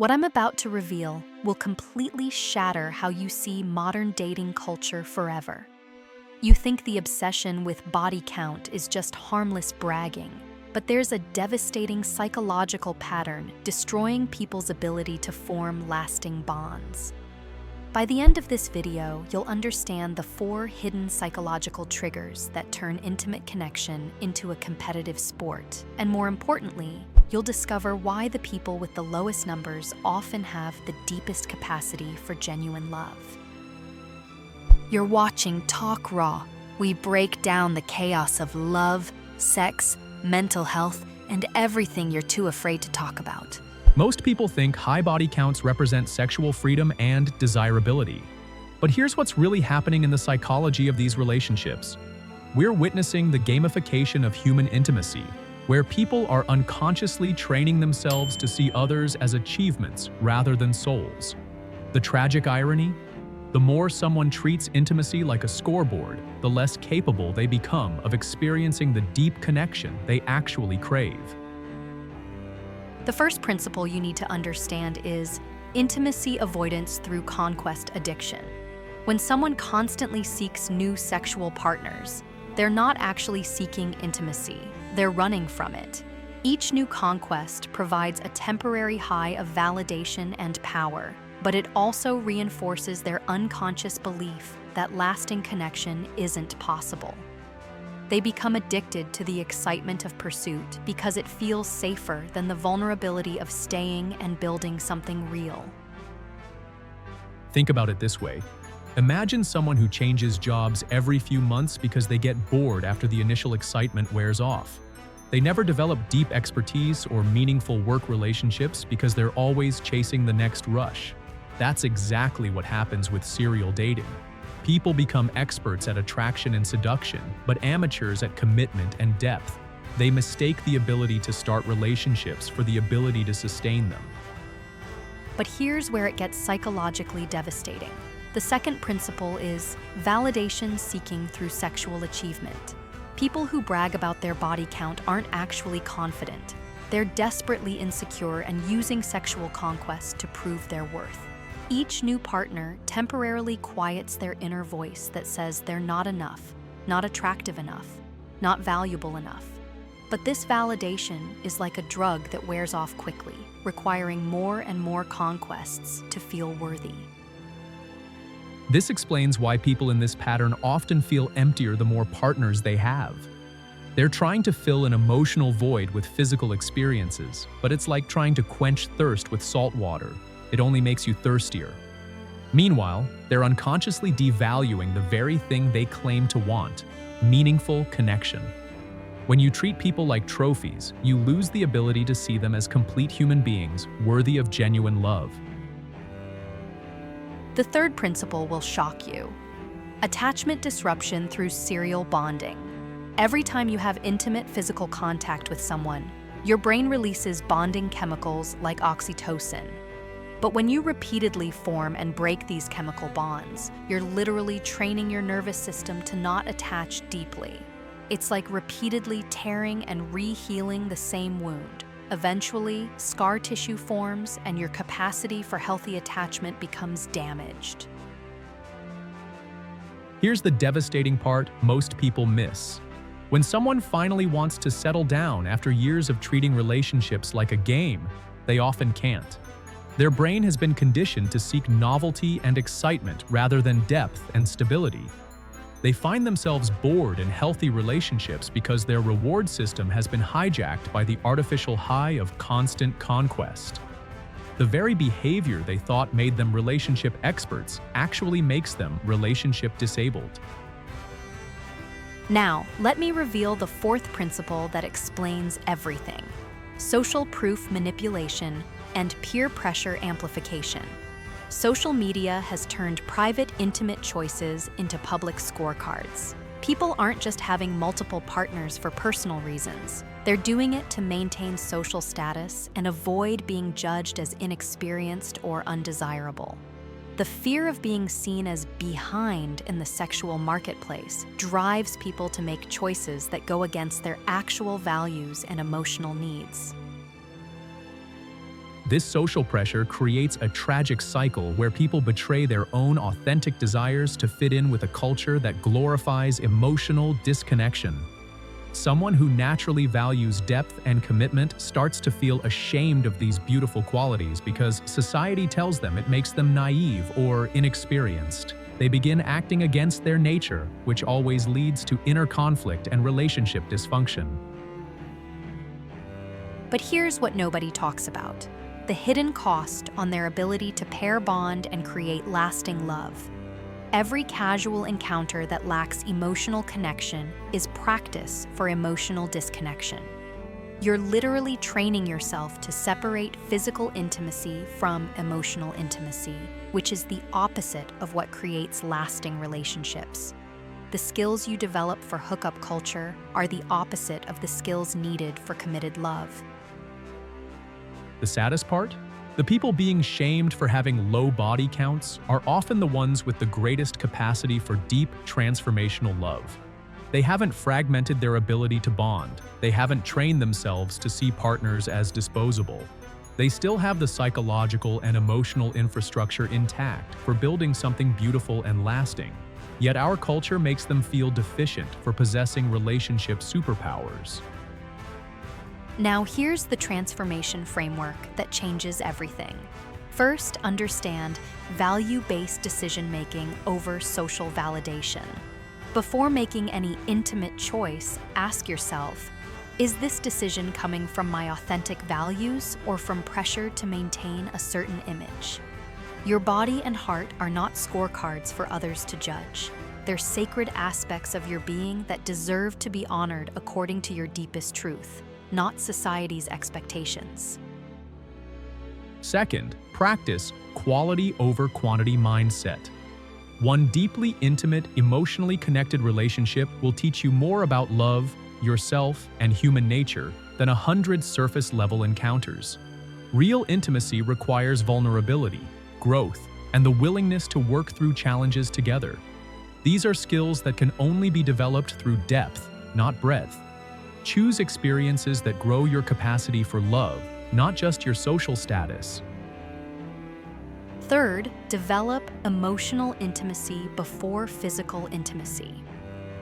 What I'm about to reveal will completely shatter how you see modern dating culture forever. You think the obsession with body count is just harmless bragging, but there's a devastating psychological pattern destroying people's ability to form lasting bonds. By the end of this video, you'll understand the 4 hidden psychological triggers that turn intimate connection into a competitive sport. And more importantly, you'll discover why the people with the lowest numbers often have the deepest capacity for genuine love. You're watching Talk Raw. We break down the chaos of love, sex, mental health, and everything you're too afraid to talk about. Most people think high body counts represent sexual freedom and desirability. But here's what's really happening in the psychology of these relationships. We're witnessing the gamification of human intimacy, where people are unconsciously training themselves to see others as achievements rather than souls. The tragic irony? The more someone treats intimacy like a scoreboard, the less capable they become of experiencing the deep connection they actually crave. The first principle you need to understand is intimacy avoidance through conquest addiction. When someone constantly seeks new sexual partners, they're not actually seeking intimacy, they're running from it. Each new conquest provides a temporary high of validation and power, but it also reinforces their unconscious belief that lasting connection isn't possible. They become addicted to the excitement of pursuit because it feels safer than the vulnerability of staying and building something real. Think about it this way. Imagine someone who changes jobs every few months because they get bored after the initial excitement wears off. They never develop deep expertise or meaningful work relationships because they're always chasing the next rush. That's exactly what happens with serial dating. People become experts at attraction and seduction, but amateurs at commitment and depth. They mistake the ability to start relationships for the ability to sustain them. But here's where it gets psychologically devastating. The second principle is validation seeking through sexual achievement. People who brag about their body count aren't actually confident. They're desperately insecure and using sexual conquest to prove their worth. Each new partner temporarily quiets their inner voice that says they're not enough, not attractive enough, not valuable enough. But this validation is like a drug that wears off quickly, requiring more and more conquests to feel worthy. This explains why people in this pattern often feel emptier the more partners they have. They're trying to fill an emotional void with physical experiences, but it's like trying to quench thirst with salt water. It only makes you thirstier. Meanwhile, they're unconsciously devaluing the very thing they claim to want: meaningful connection. When you treat people like trophies, you lose the ability to see them as complete human beings worthy of genuine love. The third principle will shock you. Attachment disruption through serial bonding. Every time you have intimate physical contact with someone, your brain releases bonding chemicals like oxytocin. But when you repeatedly form and break these chemical bonds, you're literally training your nervous system to not attach deeply. It's like repeatedly tearing and re-healing the same wound. Eventually, scar tissue forms and your capacity for healthy attachment becomes damaged. Here's the devastating part most people miss. When someone finally wants to settle down after years of treating relationships like a game, they often can't. Their brain has been conditioned to seek novelty and excitement rather than depth and stability. They find themselves bored in healthy relationships because their reward system has been hijacked by the artificial high of constant conquest. The very behavior they thought made them relationship experts actually makes them relationship disabled. Now, let me reveal the fourth principle that explains everything: social proof manipulation and peer pressure amplification. Social media has turned private, intimate choices into public scorecards. People aren't just having multiple partners for personal reasons. They're doing it to maintain social status and avoid being judged as inexperienced or undesirable. The fear of being seen as behind in the sexual marketplace drives people to make choices that go against their actual values and emotional needs. This social pressure creates a tragic cycle where people betray their own authentic desires to fit in with a culture that glorifies emotional disconnection. Someone who naturally values depth and commitment starts to feel ashamed of these beautiful qualities because society tells them it makes them naive or inexperienced. They begin acting against their nature, which always leads to inner conflict and relationship dysfunction. But here's what nobody talks about: the hidden cost on their ability to pair bond and create lasting love. Every casual encounter that lacks emotional connection is practice for emotional disconnection. You're literally training yourself to separate physical intimacy from emotional intimacy, which is the opposite of what creates lasting relationships. The skills you develop for hookup culture are the opposite of the skills needed for committed love. The saddest part? The people being shamed for having low body counts are often the ones with the greatest capacity for deep, transformational love. They haven't fragmented their ability to bond. They haven't trained themselves to see partners as disposable. They still have the psychological and emotional infrastructure intact for building something beautiful and lasting. Yet our culture makes them feel deficient for possessing relationship superpowers. Now here's the transformation framework that changes everything. First, understand value-based decision-making over social validation. Before making any intimate choice, ask yourself, is this decision coming from my authentic values or from pressure to maintain a certain image? Your body and heart are not scorecards for others to judge. They're sacred aspects of your being that deserve to be honored according to your deepest truth, not society's expectations. Second, practice quality over quantity mindset. One deeply intimate, emotionally connected relationship will teach you more about love, yourself, and human nature than 100 surface-level encounters. Real intimacy requires vulnerability, growth, and the willingness to work through challenges together. These are skills that can only be developed through depth, not breadth. Choose experiences that grow your capacity for love, not just your social status. Third, develop emotional intimacy before physical intimacy.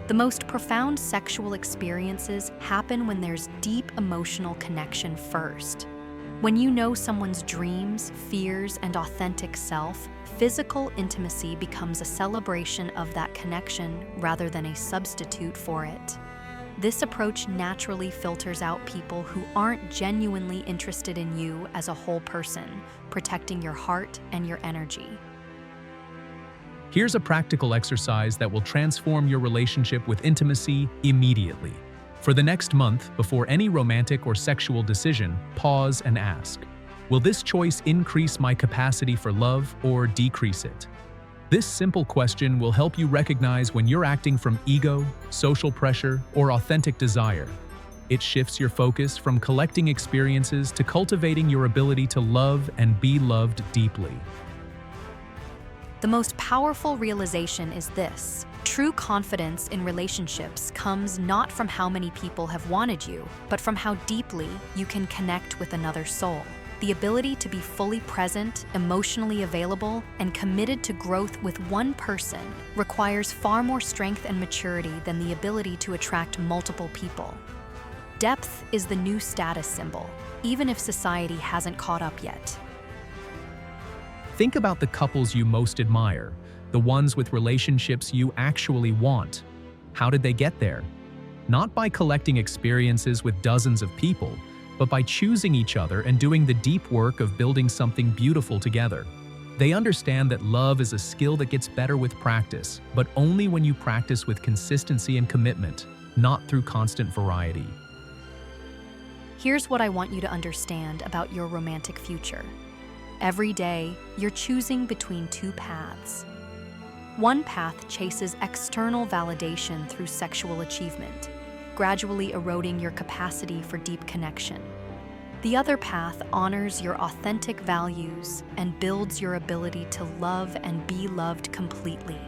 The most profound sexual experiences happen when there's deep emotional connection first. When you know someone's dreams, fears, and authentic self, physical intimacy becomes a celebration of that connection rather than a substitute for it. This approach naturally filters out people who aren't genuinely interested in you as a whole person, protecting your heart and your energy. Here's a practical exercise that will transform your relationship with intimacy immediately. For the next month, before any romantic or sexual decision, pause and ask, will this choice increase my capacity for love or decrease it? This simple question will help you recognize when you're acting from ego, social pressure, or authentic desire. It shifts your focus from collecting experiences to cultivating your ability to love and be loved deeply. The most powerful realization is this: true confidence in relationships comes not from how many people have wanted you, but from how deeply you can connect with another soul. The ability to be fully present, emotionally available, and committed to growth with one person requires far more strength and maturity than the ability to attract multiple people. Depth is the new status symbol, even if society hasn't caught up yet. Think about the couples you most admire, the ones with relationships you actually want. How did they get there? Not by collecting experiences with dozens of people, but by choosing each other and doing the deep work of building something beautiful together. They understand that love is a skill that gets better with practice, but only when you practice with consistency and commitment, not through constant variety. Here's what I want you to understand about your romantic future. Every day, you're choosing between two paths. One path chases external validation through sexual achievement, gradually eroding your capacity for deep connection. The other path honors your authentic values and builds your ability to love and be loved completely.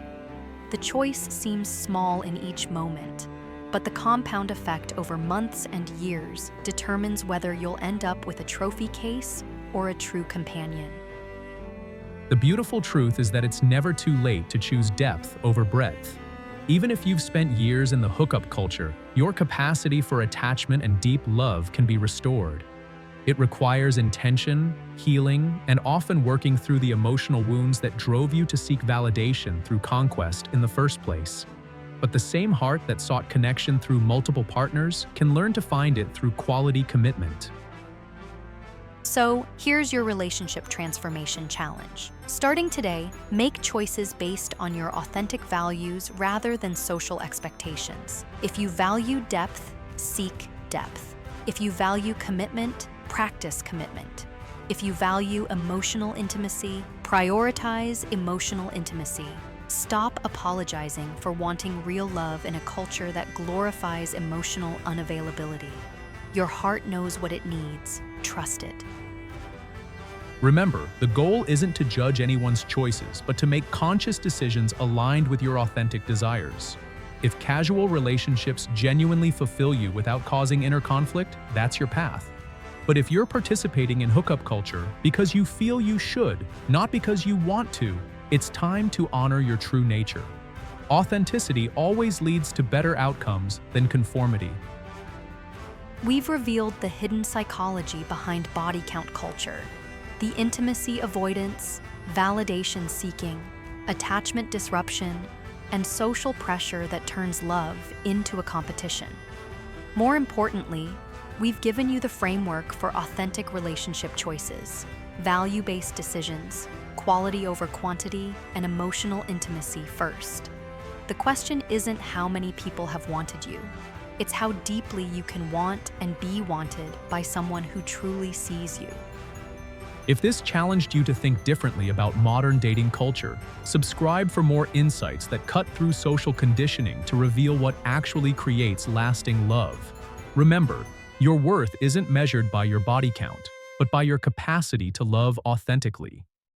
The choice seems small in each moment, but the compound effect over months and years determines whether you'll end up with a trophy case or a true companion. The beautiful truth is that it's never too late to choose depth over breadth. Even if you've spent years in the hookup culture, your capacity for attachment and deep love can be restored. It requires intention, healing, and often working through the emotional wounds that drove you to seek validation through conquest in the first place. But the same heart that sought connection through multiple partners can learn to find it through quality commitment. So, here's your relationship transformation challenge. Starting today, make choices based on your authentic values rather than social expectations. If you value depth, seek depth. If you value commitment, practice commitment. If you value emotional intimacy, prioritize emotional intimacy. Stop apologizing for wanting real love in a culture that glorifies emotional unavailability. Your heart knows what it needs. Trust it. Remember, the goal isn't to judge anyone's choices, but to make conscious decisions aligned with your authentic desires. If casual relationships genuinely fulfill you without causing inner conflict, that's your path. But if you're participating in hookup culture because you feel you should, not because you want to, it's time to honor your true nature. Authenticity always leads to better outcomes than conformity. We've revealed the hidden psychology behind body count culture, the intimacy avoidance, validation seeking, attachment disruption, and social pressure that turns love into a competition. More importantly, we've given you the framework for authentic relationship choices, value-based decisions, quality over quantity, and emotional intimacy first. The question isn't how many people have wanted you. It's how deeply you can want and be wanted by someone who truly sees you. If this challenged you to think differently about modern dating culture, subscribe for more insights that cut through social conditioning to reveal what actually creates lasting love. Remember, your worth isn't measured by your body count, but by your capacity to love authentically.